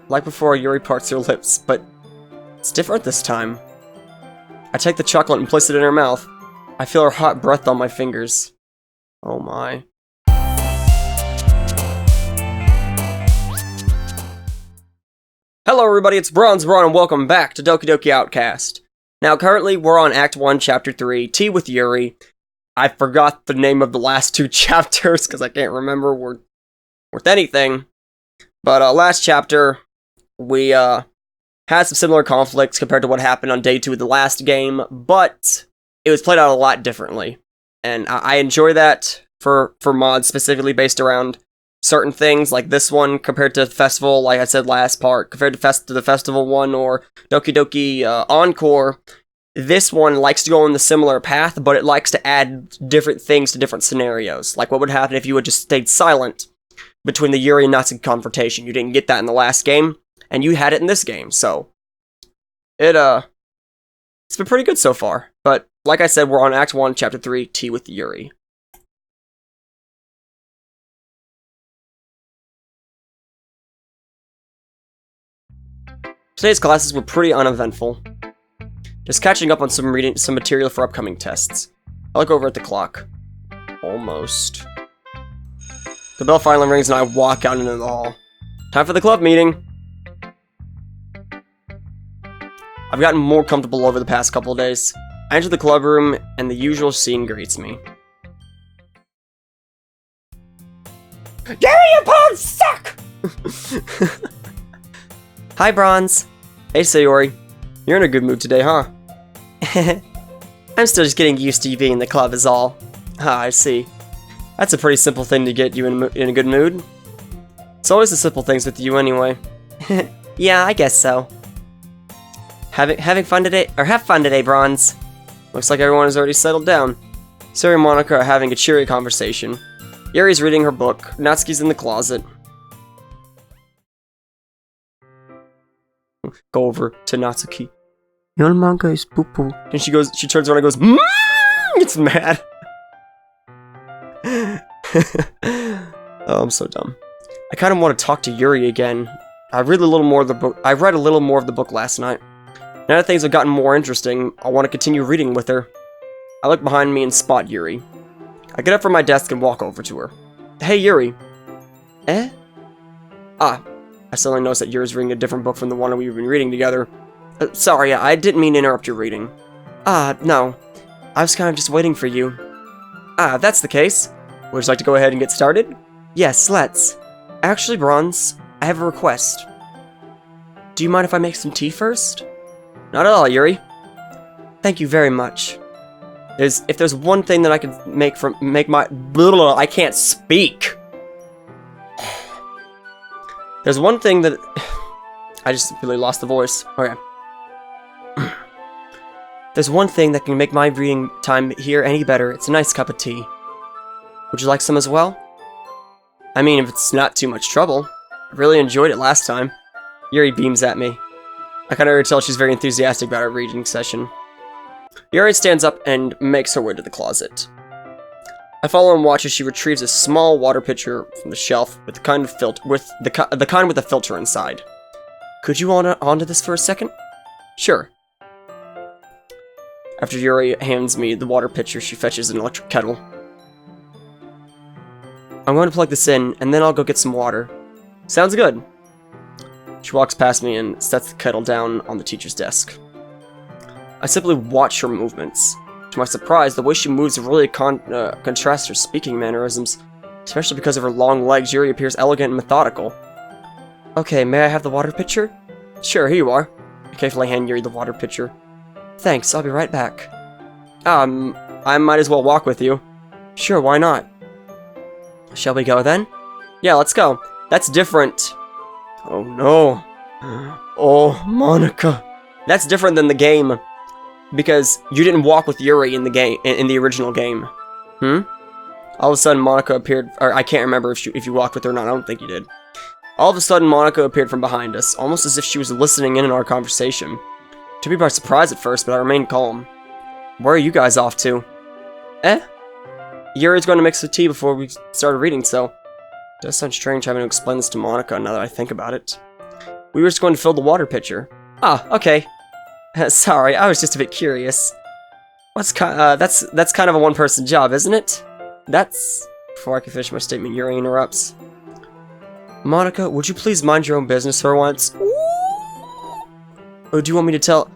Like before, Yuri parts her lips, but it's different this time. I take the chocolate and place it in her mouth. I feel her hot breath on my fingers. Oh my. Hello everybody, it's Bronze Braun and welcome back to Doki Doki Outcast. Now currently we're on Act 1, Chapter 3, Tea with Yuri. I forgot the name of the last two chapters because I can't remember worth anything. But last chapter, we had some similar conflicts compared to what happened on day 2 of the last game, but it was played out a lot differently. And I enjoy that for mods specifically based around certain things, like this one compared to Festival, like I said last part, compared to the Festival one or Doki Doki Encore. This one likes to go on the similar path, but it likes to add different things to different scenarios. Like what would happen if you had just stayed silent between the Yuri and Natsuki confrontation. You didn't get that in the last game, and you had it in this game, so it's been pretty good so far. But like I said, we're on Act 1, Chapter 3, Tea with Yuri. Today's classes were pretty uneventful. Just catching up on some material for upcoming tests. I look over at the clock. Almost. The bell finally rings and I walk out into the hall. Time for the club meeting! I've gotten more comfortable over the past couple of days. I enter the club room and the usual scene greets me. Yuri, your pawns suck! Hi, Bronze. Hey, Sayori. You're in a good mood today, huh? I'm still just getting used to you being in the club is all. Ah, I see. That's a pretty simple thing to get you in a good mood. It's always the simple things with you anyway. Yeah, I guess so. Having fun today? Or have fun today, Bronze. Looks like everyone has already settled down. Sayori and Monica are having a cheery conversation. Yuri's reading her book. Natsuki's in the closet. Go over to Natsuki. Your manga is poo-poo. And she turns around and goes, mmm! It's mad. Oh, I'm so dumb. I kind of want to talk to Yuri again. I read a little more of the book last night. Now that things have gotten more interesting, I want to continue reading with her. I look behind me and spot Yuri. I get up from my desk and walk over to her. Hey, Yuri. Eh? Ah. I suddenly noticed that Yuri's reading a different book from the one we've been reading together. Sorry, I didn't mean to interrupt your reading. No. I was kind of just waiting for you. If that's the case, would you like to go ahead and get started? Yes, let's. Actually, Bronze, I have a request. Do you mind if I make some tea first? Not at all, Yuri. Thank you very much. If there's one thing that I could make my I can't speak. There's one thing that I just really lost the voice. Okay. There's one thing that can make my reading time here any better. It's a nice cup of tea. Would you like some as well? I mean, if it's not too much trouble. I really enjoyed it last time. Yuri beams at me. I can already tell she's very enthusiastic about our reading session. Yuri stands up and makes her way to the closet. I follow and watch as she retrieves a small water pitcher from the shelf with the kind with a filter inside. Could you onto this for a second? Sure. After Yuri hands me the water pitcher, she fetches an electric kettle. I'm going to plug this in, and then I'll go get some water. Sounds good. She walks past me and sets the kettle down on the teacher's desk. I simply watch her movements. To my surprise, the way she moves really contrasts her speaking mannerisms. Especially because of her long legs, Yuri appears elegant and methodical. Okay, may I have the water pitcher? Sure, here you are. I carefully hand Yuri the water pitcher. Thanks, I'll be right back. I might as well walk with you. Sure, why not? Shall we go then? Yeah, let's go. That's different. Oh no. Oh, Monica. That's different than the game. Because you didn't walk with Yuri in the original game. All of a sudden Monica appeared, or I can't remember if you walked with her or not, I don't think you did. All of a sudden Monica appeared from behind us, almost as if she was listening in on our conversation. Took me by surprise at first, but I remained calm. Where are you guys off to? Yuri's going to mix the tea before we started reading, so... It does sound strange having to explain this to Monica now that I think about it. We were just going to fill the water pitcher. Ah, okay. Sorry, I was just a bit curious. That's kind of a one-person job, isn't it? That's... Before I can finish my statement, Yuri interrupts. Monica, would you please mind your own business for once? Or do you want to tell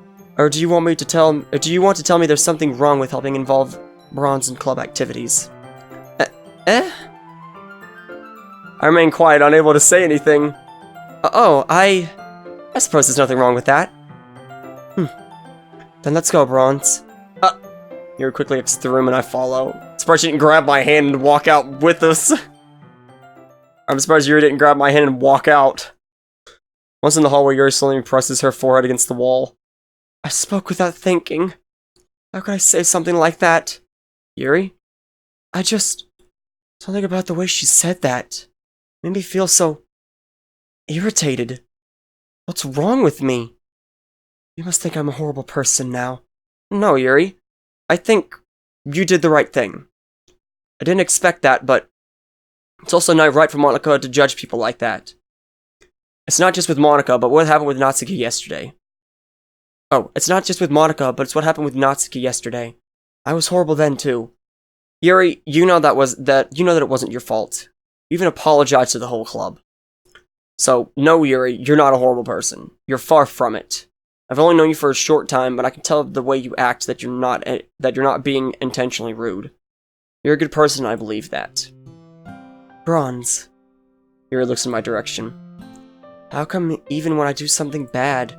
me there's something wrong with helping involve Bronze in club activities? I remain quiet, unable to say anything. I suppose there's nothing wrong with that. Then let's go, Bronze. Yuri quickly exits the room and I follow. Surprised she didn't grab my hand and walk out with us. I'm surprised Yuri didn't grab my hand and walk out. Once in the hallway, Yuri slowly presses her forehead against the wall. I spoke without thinking. How could I say something like that? Yuri? Something about the way she said that made me feel so irritated. What's wrong with me? You must think I'm a horrible person now. No, Yuri. I think you did the right thing. I didn't expect that, but it's also not right for Monica to judge people like that. It's not just with Monica, but what happened with Natsuki yesterday. Oh, it's not just with Monica, but it's what happened with Natsuki yesterday. I was horrible then too. Yuri, you know that it wasn't your fault. You even apologized to the whole club. So, no, Yuri, you're not a horrible person. You're far from it. I've only known you for a short time, but I can tell the way you act that you're not being intentionally rude. You're a good person, and I believe that. Bronze. Yuri looks in my direction. How come even when I do something bad,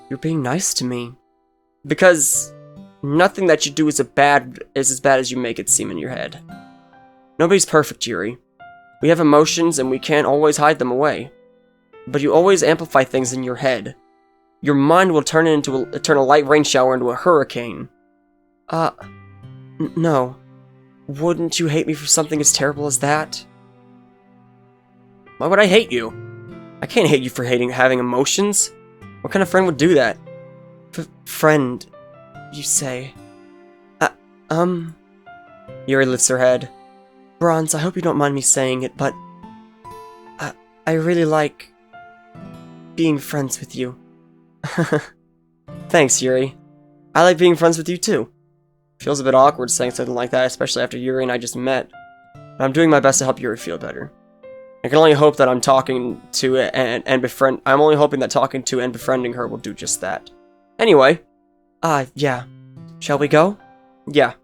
you're being nice to me? Because nothing that you do is as bad as you make it seem in your head. Nobody's perfect, Yuri. We have emotions and we can't always hide them away. But you always amplify things in your head. Your mind will turn a light rain shower into a hurricane. No. Wouldn't you hate me for something as terrible as that? Why would I hate you? I can't hate you for having emotions. What kind of friend would do that? Friend, you say. Yuri lifts her head. Bronze, I hope you don't mind me saying it, but I really like being friends with you. Thanks, Yuri. I like being friends with you too. Feels a bit awkward saying something like that, especially after Yuri and I just met. But I'm doing my best to help Yuri feel better. I can only hope that I'm hoping that talking to and befriending her will do just that. Anyway, yeah. Shall we go? Yeah.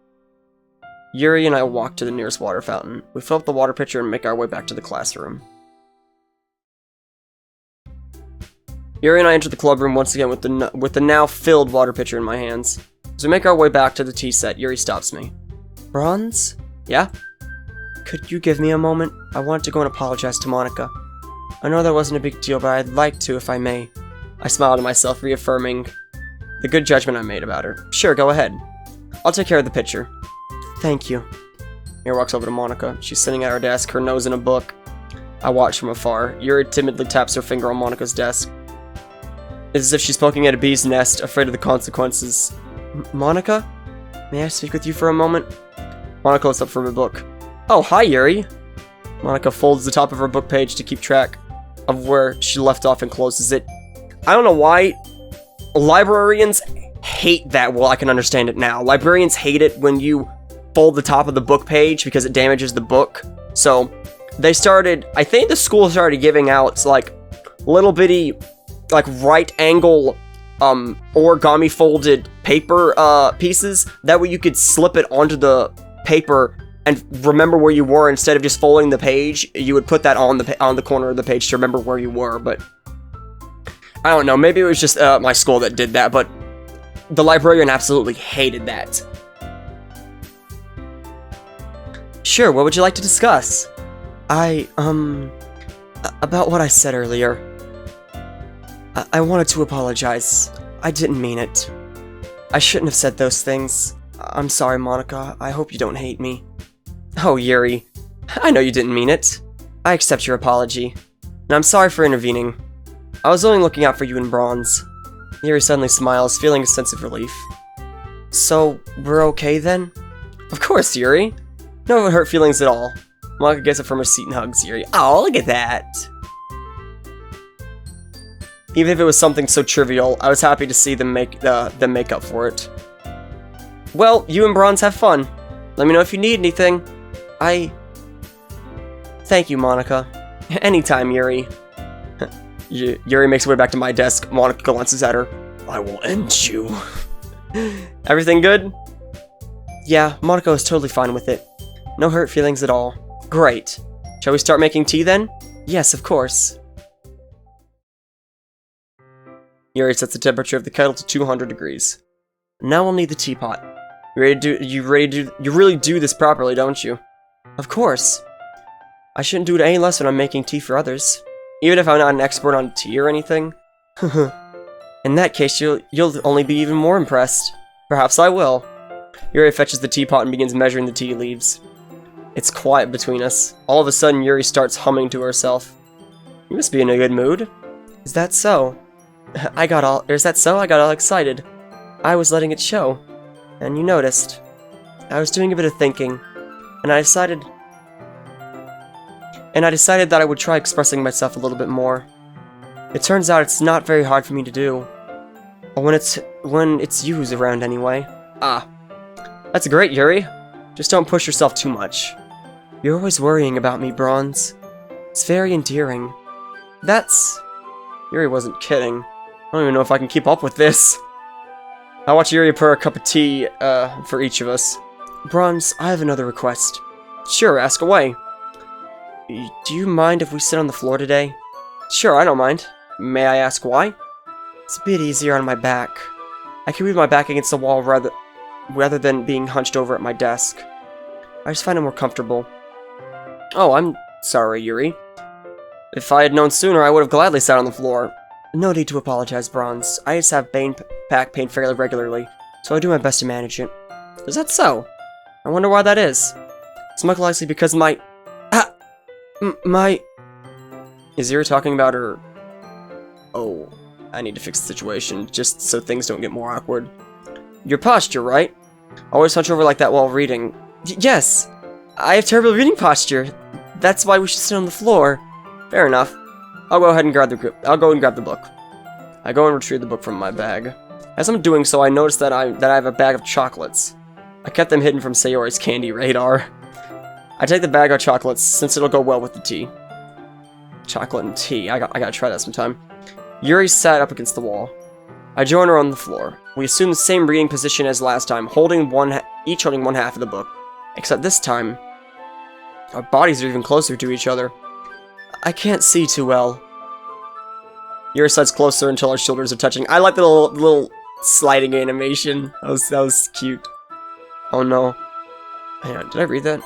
Yuri and I walk to the nearest water fountain. We fill up the water pitcher and make our way back to the classroom. Yuri and I enter the club room once again with the now filled water pitcher in my hands. As we make our way back to the tea set, Yuri stops me. Bronze? Yeah? Could you give me a moment? I want to go and apologize to Monica. I know that wasn't a big deal, but I'd like to if I may. I smiled to myself, reaffirming the good judgment I made about her. Sure, go ahead. I'll take care of the pitcher. Thank you. Yuri walks over to Monica. She's sitting at her desk, her nose in a book. I watch from afar. Yuri timidly taps her finger on Monica's desk. It's as if she's poking at a bee's nest, afraid of the consequences. Monica? May I speak with you for a moment? Monica looks up from her book. Oh, hi, Yuri! Monica folds the top of her book page to keep track of where she left off and closes it. I don't know why librarians hate that. Well, I can understand it now. Librarians hate it when you fold the top of the book page because it damages the book. So, I think the school started giving out, like, little bitty, like, right angle, origami folded paper, pieces. That way you could slip it onto the paper and remember where you were. Instead of just folding the page, you would put that on the corner of the page to remember where you were. But I don't know, maybe it was just my school that did that, but the librarian absolutely hated that. Sure, what would you like to discuss? About what I said earlier. I wanted to apologize. I didn't mean it. I shouldn't have said those things. I'm sorry, Monica. I hope you don't hate me. Oh, Yuri. I know you didn't mean it. I accept your apology. And I'm sorry for intervening. I was only looking out for you and Bronze. Yuri suddenly smiles, feeling a sense of relief. So, we're okay then? Of course, Yuri. No hurt feelings at all. Monica gets up from her seat and hugs Yuri. Oh, look at that! Even if it was something so trivial, I was happy to see them make up for it. Well, you and Bronze have fun. Let me know if you need anything. Thank you, Monica. Anytime, Yuri. Yuri makes her way back to my desk. Monica glances at her. I will end you. Everything good? Yeah, Monica was totally fine with it. No hurt feelings at all. Great. Shall we start making tea then? Yes, of course. Yuri sets the temperature of the kettle to 200 degrees. Now we'll need the teapot. You really do this properly, don't you? Of course. I shouldn't do it any less when I'm making tea for others. Even if I'm not an expert on tea or anything. In that case, you'll only be even more impressed. Perhaps I will. Yuri fetches the teapot and begins measuring the tea leaves. It's quiet between us. All of a sudden, Yuri starts humming to herself. You must be in a good mood. Is that so? I got all excited. I was letting it show. And you noticed. I was doing a bit of thinking. And I decided that I would try expressing myself a little bit more. It turns out it's not very hard for me to do. When it's you who's around anyway. Ah. That's great, Yuri. Just don't push yourself too much. You're always worrying about me, Bronze. It's very endearing. Yuri wasn't kidding. I don't even know if I can keep up with this. I watch Yuri pour a cup of tea, for each of us. Bronze, I have another request. Sure, ask away. Do you mind if we sit on the floor today? Sure, I don't mind. May I ask why? It's a bit easier on my back. I can read my back against the wall rather than being hunched over at my desk. I just find it more comfortable. Oh, I'm sorry, Yuri. If I had known sooner, I would have gladly sat on the floor. No need to apologize, Bronze. I just have back pain fairly regularly, so I do my best to manage it. Is that so? I wonder why that is. It's most likely because Is Yuri talking about her... Oh, I need to fix the situation, just so things don't get more awkward. Your posture, right? Always hunch over like that while reading. Yes! I have terrible reading posture. That's why we should sit on the floor. Fair enough. I'll go and grab the book. I go and retrieve the book from my bag. As I'm doing so, I notice that I have a bag of chocolates. I kept them hidden from Sayori's candy radar. I take the bag of chocolates, since it'll go well with the tea. Chocolate and tea. I gotta try that sometime. Yuri sat up against the wall. I join her on the floor. We assume the same reading position as last time, each holding one half of the book. Except this time, our bodies are even closer to each other. I can't see too well. Yuri slides closer until our shoulders are touching. I like the little sliding animation. That was cute. Oh no. Hang on, did I read that?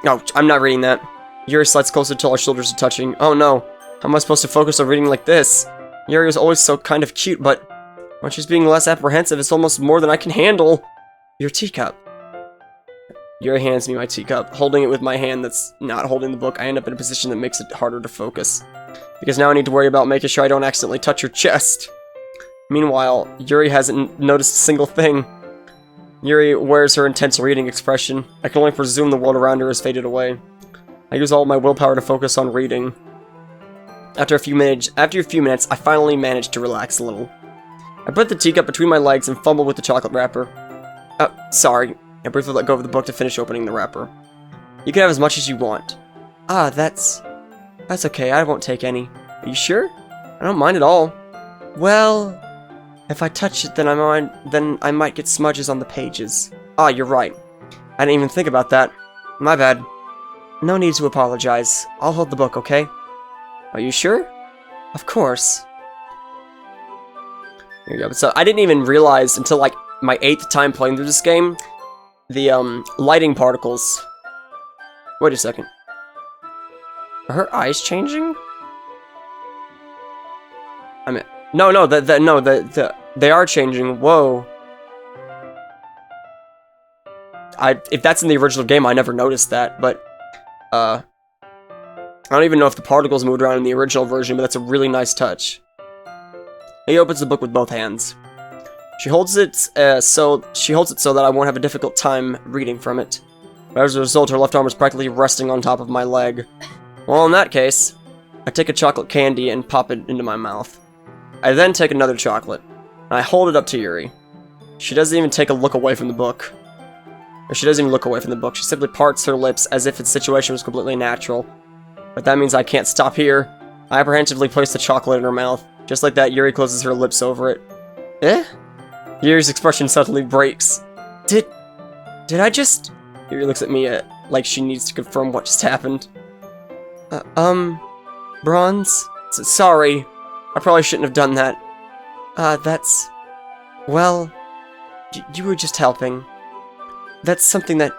No, I'm not reading that. Yuri slides closer until our shoulders are touching. Oh no. How am I supposed to focus on reading like this? Yuri was always so kind of cute, but when she's being less apprehensive, it's almost more than I can handle. Your teacup. Yuri hands me my teacup. Holding it with my hand that's not holding the book, I end up in a position that makes it harder to focus. Because now I need to worry about making sure I don't accidentally touch her chest. Meanwhile, Yuri hasn't noticed a single thing. Yuri wears her intense reading expression. I can only presume the world around her has faded away. I use all my willpower to focus on reading. After a few minutes, I finally manage to relax a little. I put the teacup between my legs and fumble with the chocolate wrapper. Sorry. I briefly let go of the book to finish opening the wrapper. You can have as much as you want. Ah, that's okay, I won't take any. Are you sure? I don't mind at all. Well, if I touch it, then I might get smudges on the pages. Ah, you're right. I didn't even think about that. My bad. No need to apologize. I'll hold the book, okay? Are you sure? Of course. Here you go. So I didn't even realize until like my 8th time playing through this game, the lighting particles. Wait a second. Are her eyes changing? I mean, no, they are changing. Whoa. If that's in the original game, I never noticed that, but I don't even know if the particles moved around in the original version, but that's a really nice touch. He opens the book with both hands. She holds it so that I won't have a difficult time reading from it. But as a result, her left arm is practically resting on top of my leg. Well, in that case, I take a chocolate candy and pop it into my mouth. I then take another chocolate, and I hold it up to Yuri. She doesn't even take a look away from the book. Or she doesn't even look away from the book. She simply parts her lips as if its situation was completely natural. But that means I can't stop here. I apprehensively place the chocolate in her mouth. Just like that, Yuri closes her lips over it. Eh? Yuri's expression suddenly breaks. Did I just... Yuri looks at me like she needs to confirm what just happened. Bronze? Sorry. I probably shouldn't have done that. That's... Well... You were just helping. That's something that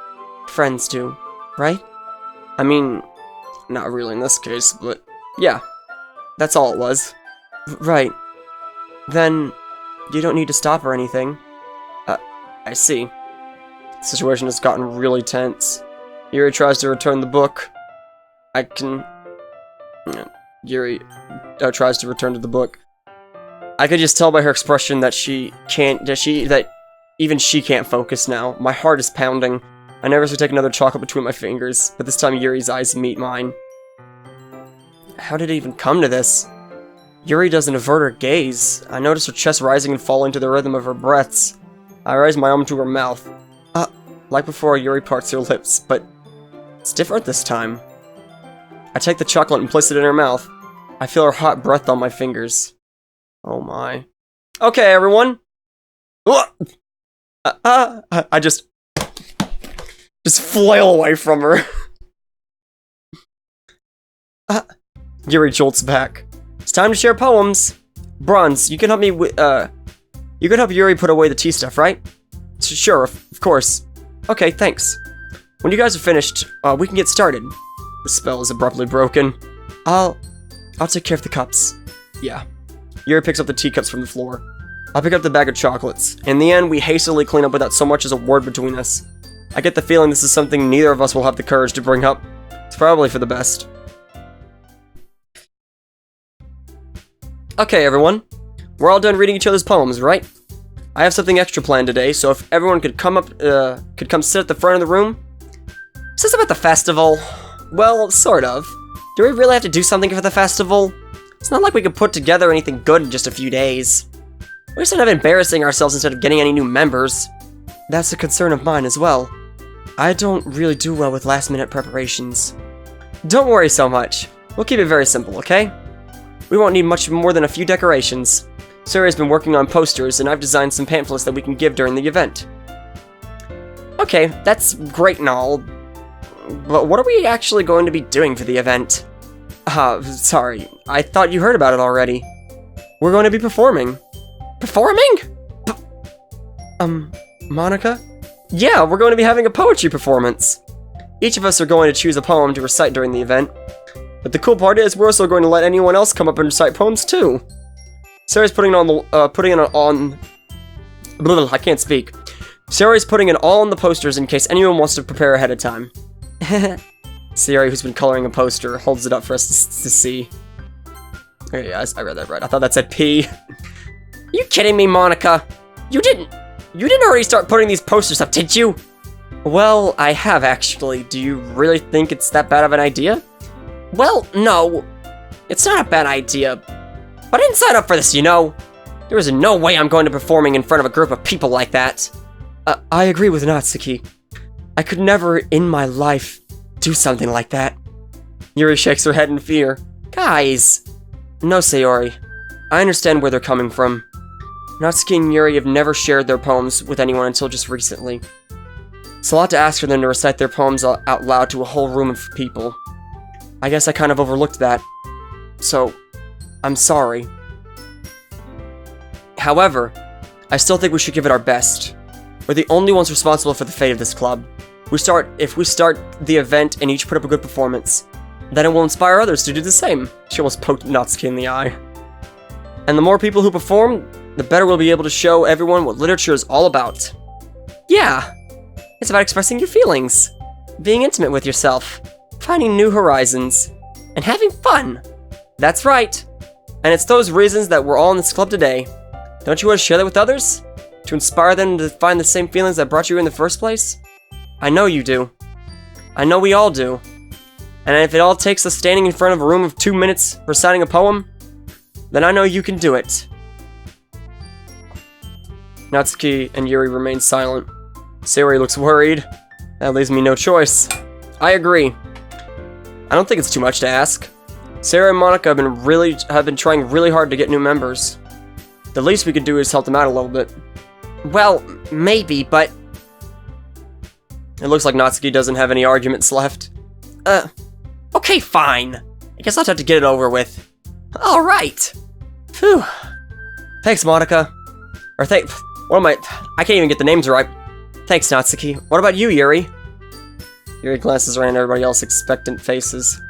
friends do, right? I mean, not really in this case, but yeah. That's all it was. Right. Then, you don't need to stop or anything. I see. The situation has gotten really tense. Yuri tries to return the book. Yuri tries to return to the book. I could just tell by her expression that even she can't focus now. My heart is pounding. I nervously take another chocolate between my fingers, but this time Yuri's eyes meet mine. How did it even come to this? Yuri doesn't avert her gaze. I notice her chest rising and falling to the rhythm of her breaths. I raise my arm to her mouth. Like before, Yuri parts her lips, but it's different this time. I take the chocolate and place it in her mouth. I feel her hot breath on my fingers. Oh my. Okay, everyone. I just flail away from her. Yuri jolts back. It's time to share poems. Bronze, you can help me with, you can help Yuri put away the tea stuff, right? Sure, of course. Okay, thanks. When you guys are finished, we can get started. The spell is abruptly broken. I'll take care of the cups. Yeah. Yuri picks up the teacups from the floor. I pick up the bag of chocolates. In the end, we hastily clean up without so much as a word between us. I get the feeling this is something neither of us will have the courage to bring up. It's probably for the best. Okay, everyone. We're all done reading each other's poems, right? I have something extra planned today, so if everyone could come sit at the front of the room. Is this about the festival? Well, sort of. Do we really have to do something for the festival? It's not like we could put together anything good in just a few days. We just end up embarrassing ourselves instead of getting any new members. That's a concern of mine as well. I don't really do well with last-minute preparations. Don't worry so much. We'll keep it very simple, okay? We won't need much more than a few decorations. Suri's been working on posters, and I've designed some pamphlets that we can give during the event. Okay, that's great and all, but what are we actually going to be doing for the event? Sorry, I thought you heard about it already. We're going to be performing. Performing? Monica? Yeah, we're going to be having a poetry performance. Each of us are going to choose a poem to recite during the event. But the cool part is, we're also going to let anyone else come up and recite poems too. Sarah's putting it on. I can't speak. Sarah's putting it all on the posters in case anyone wants to prepare ahead of time. Sarah, who's been coloring a poster, holds it up for us to see. Okay, yeah, I read that right. I thought that said P. You kidding me, Monica? You didn't already start putting these posters up, did you? Well, I have actually. Do you really think it's that bad of an idea? Well, no. It's not a bad idea. But I didn't sign up for this, you know. There is no way I'm going to be performing in front of a group of people like that. I agree with Natsuki. I could never in my life do something like that. Yuri shakes her head in fear. Guys. No, Sayori. I understand where they're coming from. Natsuki and Yuri have never shared their poems with anyone until just recently. It's a lot to ask for them to recite their poems out loud to a whole room of people. I guess I kind of overlooked that. So, I'm sorry. However, I still think we should give it our best. We're the only ones responsible for the fate of this club. If we start the event and each put up a good performance, then it will inspire others to do the same. She almost poked Natsuki in the eye. And the more people who perform, the better we'll be able to show everyone what literature is all about. Yeah, it's about expressing your feelings, being intimate with yourself, finding new horizons, and having fun. That's right. And it's those reasons that we're all in this club today. Don't you want to share that with others? To inspire them to find the same feelings that brought you in the first place? I know you do. I know we all do. And if it all takes us standing in front of a room of 2 minutes reciting a poem, then I know you can do it. Natsuki and Yuri remain silent. Sayori looks worried. That leaves me no choice. I agree. I don't think it's too much to ask. Sayori and Monica have been trying really hard to get new members. The least we could do is help them out a little bit. Well, maybe, but... It looks like Natsuki doesn't have any arguments left. Okay, fine. I guess I'll have to get it over with. Alright. Phew. Thanks, Monica. Or what am I can't even get the names right. Thanks, Natsuki. What about you, Yuri? Yuri glances around at everybody else's expectant faces.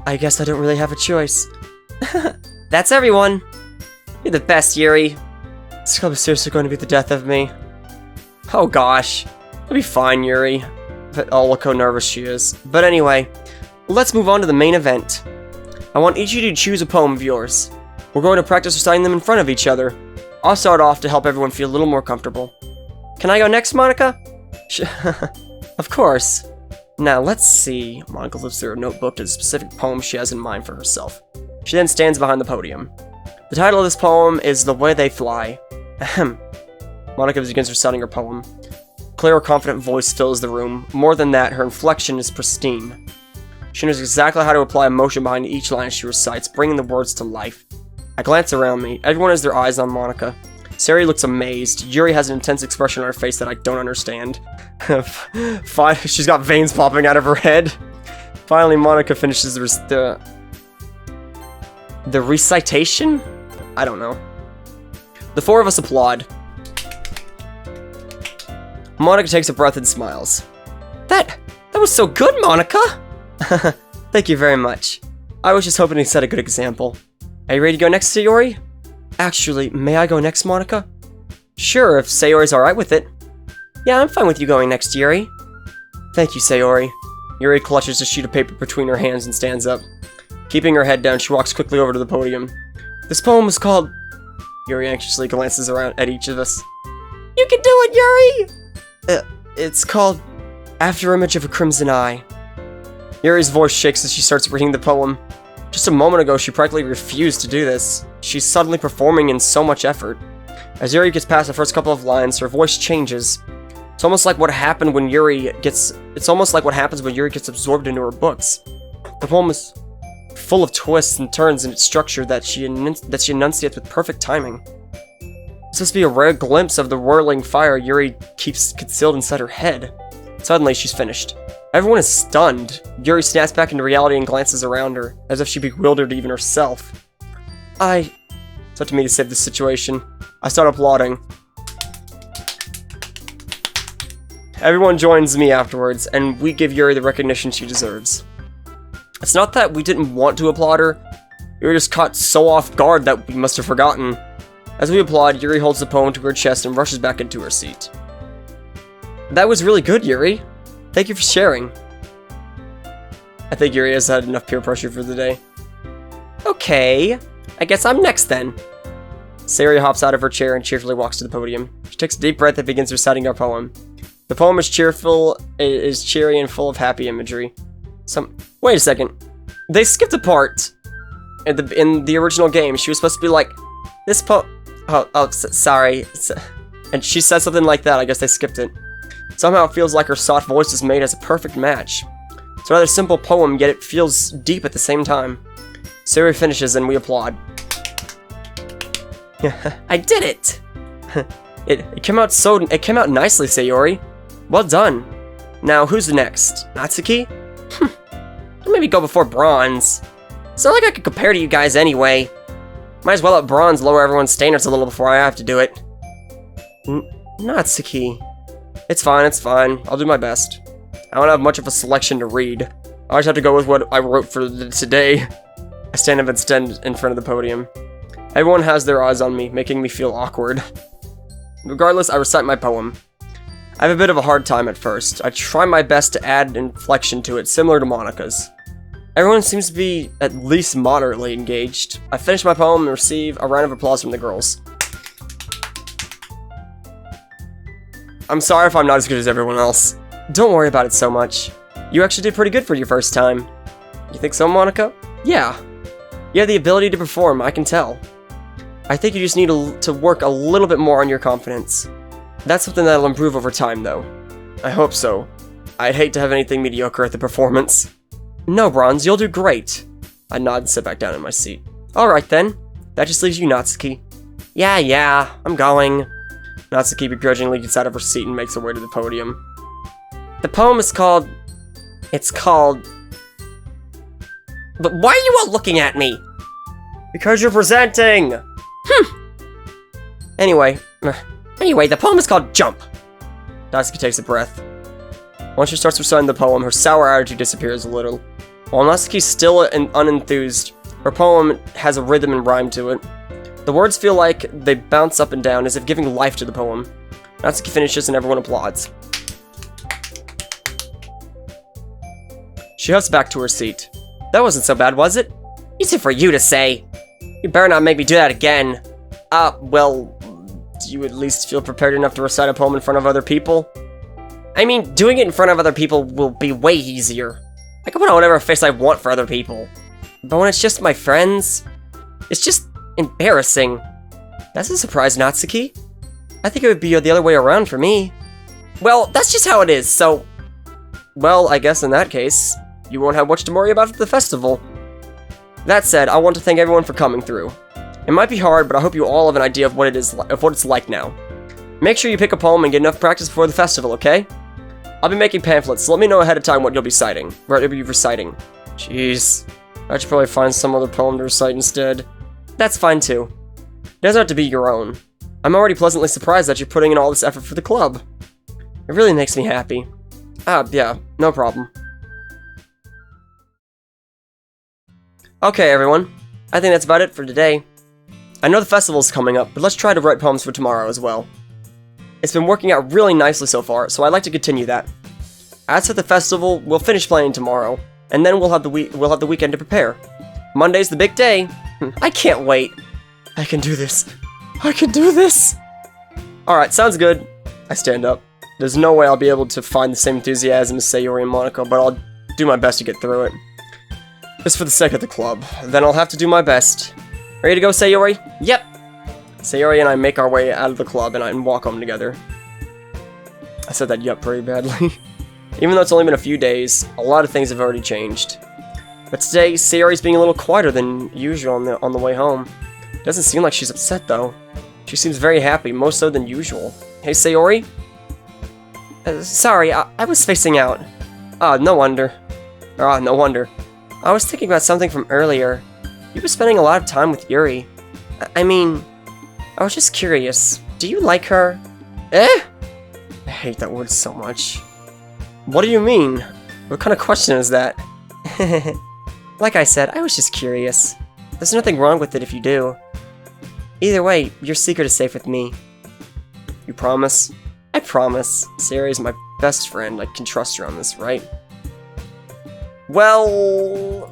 I guess I don't really have a choice. That's everyone. You're the best, Yuri. This club is seriously going to be the death of me. Oh gosh. It'll be fine, Yuri. Oh, look how nervous she is. But anyway, let's move on to the main event. I want each of you to choose a poem of yours. We're going to practice reciting them in front of each other. I'll start off to help everyone feel a little more comfortable. Can I go next, Monica? Of course. Now, let's see. Monica lifts through her notebook to the specific poem she has in mind for herself. She then stands behind the podium. The title of this poem is The Way They Fly. Ahem. Monica begins reciting her poem. Clear, confident voice fills the room. More than that, her inflection is pristine. She knows exactly how to apply emotion behind each line she recites, bringing the words to life. I glance around me. Everyone has their eyes on Monica. Sayori looks amazed. Yuri has an intense expression on her face that I don't understand. She's got veins popping out of her head. Finally, Monica finishes the recitation? I don't know. The four of us applaud. Monica takes a breath and smiles. That was so good, Monica! Thank you very much. I was just hoping to set a good example. Are you ready to go next, Sayori? Actually, may I go next, Monica? Sure, if Sayori's alright with it. Yeah, I'm fine with you going next, Yuri. Thank you, Sayori. Yuri clutches a sheet of paper between her hands and stands up. Keeping her head down, she walks quickly over to the podium. This poem is called... Yuri anxiously glances around at each of us. You can do it, Yuri! It's called After Image of a Crimson Eye. Yuri's voice shakes as she starts reading the poem. Just a moment ago, she practically refused to do this. She's suddenly performing in so much effort. As Yuri gets past the first couple of lines, her voice changes. It's almost like what happens when Yuri gets absorbed into her books. The poem is full of twists and turns in its structure that she enunciates with perfect timing. It's supposed to be a rare glimpse of the whirling fire Yuri keeps concealed inside her head. Suddenly, she's finished. Everyone is stunned. Yuri snaps back into reality and glances around her, as if she bewildered even herself. It's up to me to save this situation. I start applauding. Everyone joins me afterwards, and we give Yuri the recognition she deserves. It's not that we didn't want to applaud her. We were just caught so off guard that we must have forgotten. As we applaud, Yuri holds the poem to her chest and rushes back into her seat. That was really good, Yuri. Thank you for sharing. I think Yuri has had enough peer pressure for the day. Okay, I guess I'm next then. Sayori hops out of her chair and cheerfully walks to the podium. She takes a deep breath and begins reciting her poem. The poem is cheery and full of happy imagery. Wait a second. They skipped a part in the original game. She was supposed to be like, sorry. And she said something like that. I guess they skipped it. Somehow it feels like her soft voice is made as a perfect match. It's a rather simple poem, yet it feels deep at the same time. Sayori finishes and we applaud. I did it! It came out nicely, Sayori. Well done. Now who's next? Natsuki? Maybe go before bronze. It's not like I could compare to you guys anyway. Might as well let bronze lower everyone's standards a little before I have to do it. Natsuki. It's fine. I'll do my best. I don't have much of a selection to read. I just have to go with what I wrote for today. I stand up instead in front of the podium. Everyone has their eyes on me, making me feel awkward. Regardless, I recite my poem. I have a bit of a hard time at first. I try my best to add inflection to it, similar to Monica's. Everyone seems to be at least moderately engaged. I finish my poem and receive a round of applause from the girls. I'm sorry if I'm not as good as everyone else. Don't worry about it so much. You actually did pretty good for your first time. You think so, Monica? Yeah. You have the ability to perform, I can tell. I think you just need to work a little bit more on your confidence. That's something that'll improve over time, though. I hope so. I'd hate to have anything mediocre at the performance. No, Bronze, you'll do great. I nod and sit back down in my seat. Alright then. That just leaves you, Natsuki. Yeah, I'm going. Natsuki begrudgingly gets out of her seat and makes her way to the podium. The poem is called... It's called... But why are you all looking at me? Because you're presenting! Anyway, the poem is called Jump. Natsuki takes a breath. Once she starts reciting the poem, her sour attitude disappears a little. While Natsuki's still unenthused, her poem has a rhythm and rhyme to it. The words feel like they bounce up and down as if giving life to the poem. Natsuki finishes and everyone applauds. She huffs back to her seat. That wasn't so bad, was it? Easy for you to say. You better not make me do that again. Well, do you at least feel prepared enough to recite a poem in front of other people? I mean, doing it in front of other people will be way easier. I can put on whatever face I want for other people. But when it's just my friends, it's just embarrassing. That's a surprise, Natsuki. I think it would be the other way around for me. Well, that's just how it is, so... Well, I guess in that case, you won't have much to worry about at the festival. That said, I want to thank everyone for coming through. It might be hard, but I hope you all have an idea of what it's like now. Make sure you pick a poem and get enough practice before the festival, okay? I'll be making pamphlets, so let me know ahead of time what you'll be reciting. Jeez. I should probably find some other poem to recite instead. That's fine too. It doesn't have to be your own. I'm already pleasantly surprised that you're putting in all this effort for the club. It really makes me happy. Yeah, no problem. Okay, everyone. I think that's about it for today. I know the festival's coming up, but let's try to write poems for tomorrow as well. It's been working out really nicely so far, so I'd like to continue that. As for the festival, we'll finish planning tomorrow, and then we'll have the weekend to prepare. Monday's the big day. I can't wait. I can do this. I can do this! Alright, sounds good. I stand up. There's no way I'll be able to find the same enthusiasm as Sayori and Monaco, but I'll do my best to get through it. Just for the sake of the club. Then I'll have to do my best. Ready to go, Sayori? Yep! Sayori and I make our way out of the club and walk home together. I said that yep pretty badly. Even though it's only been a few days, a lot of things have already changed. But today, Sayori's being a little quieter than usual on the way home. Doesn't seem like she's upset though. She seems very happy, more so than usual. Hey, Sayori? Sorry, I was spacing out. No wonder. No wonder. I was thinking about something from earlier. You were spending a lot of time with Yuri. I mean, I was just curious. Do you like her? I hate that word so much. What do you mean? What kind of question is that? Like I said, I was just curious. There's nothing wrong with it if you do. Either way, your secret is safe with me. You promise? I promise. Sayori's my best friend. I can trust her on this, right? Well...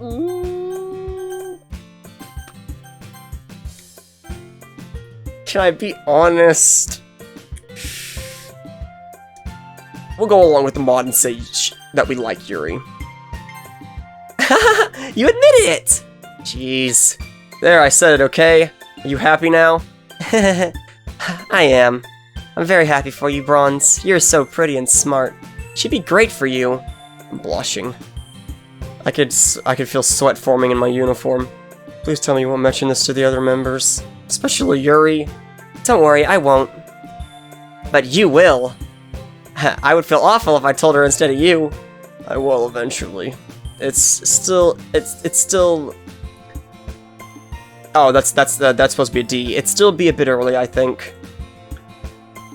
Can I be honest? We'll go along with the mod and say that we like Yuri. You admitted it! Jeez. There, I said it, okay? Are you happy now? I am. I'm very happy for you, Bronze. You're so pretty and smart. She'd be great for you. I'm blushing. I could feel sweat forming in my uniform. Please tell me you won't mention this to the other members. Especially Yuri. Don't worry, I won't. But you will. I would feel awful if I told her instead of you. I will eventually. It's still... Oh, that's supposed to be a D. It'd still be a bit early, I think.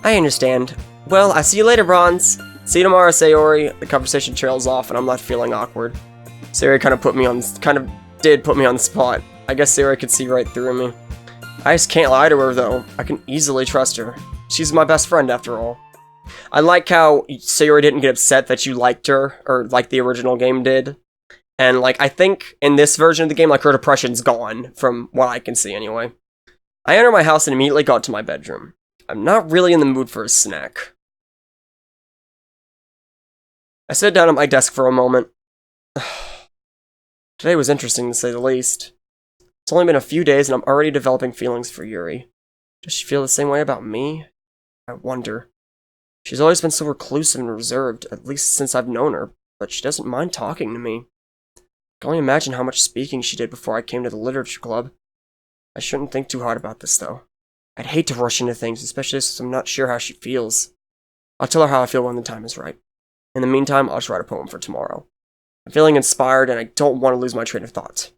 I understand. Well, I'll see you later, Bronze. See you tomorrow, Sayori. The conversation trails off, and I'm left feeling awkward. Sayori kind of did put me on the spot. I guess Sayori could see right through me. I just can't lie to her, though. I can easily trust her. She's my best friend, after all. I like how Sayori didn't get upset that you liked her, or like the original game did. And, like, I think in this version of the game, like, her depression's gone, from what I can see, anyway. I enter my house and immediately got to my bedroom. I'm not really in the mood for a snack. I sit down at my desk for a moment. Today was interesting, to say the least. It's only been a few days and I'm already developing feelings for Yuri. Does she feel the same way about me? I wonder. She's always been so reclusive and reserved, at least since I've known her, but she doesn't mind talking to me. I can only imagine how much speaking she did before I came to the literature club. I shouldn't think too hard about this, though. I'd hate to rush into things, especially since I'm not sure how she feels. I'll tell her how I feel when the time is right. In the meantime, I'll just write a poem for tomorrow. I'm feeling inspired, and I don't want to lose my train of thought.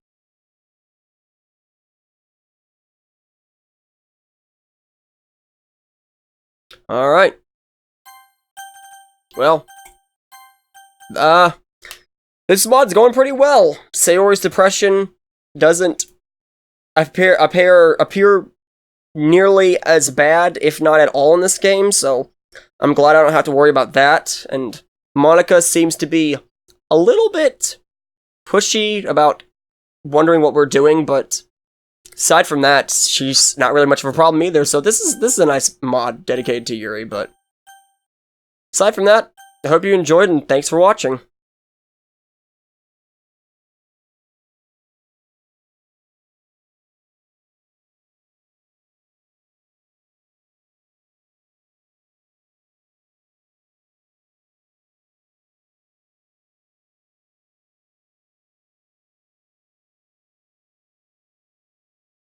Alright. Well. This mod's going pretty well. Sayori's depression doesn't appear nearly as bad, if not at all, in this game, so I'm glad I don't have to worry about that. And Monica seems to be a little bit pushy about wondering what we're doing, but aside from that, she's not really much of a problem either, so this is a nice mod dedicated to Yuri, but aside from that, I hope you enjoyed, and thanks for watching.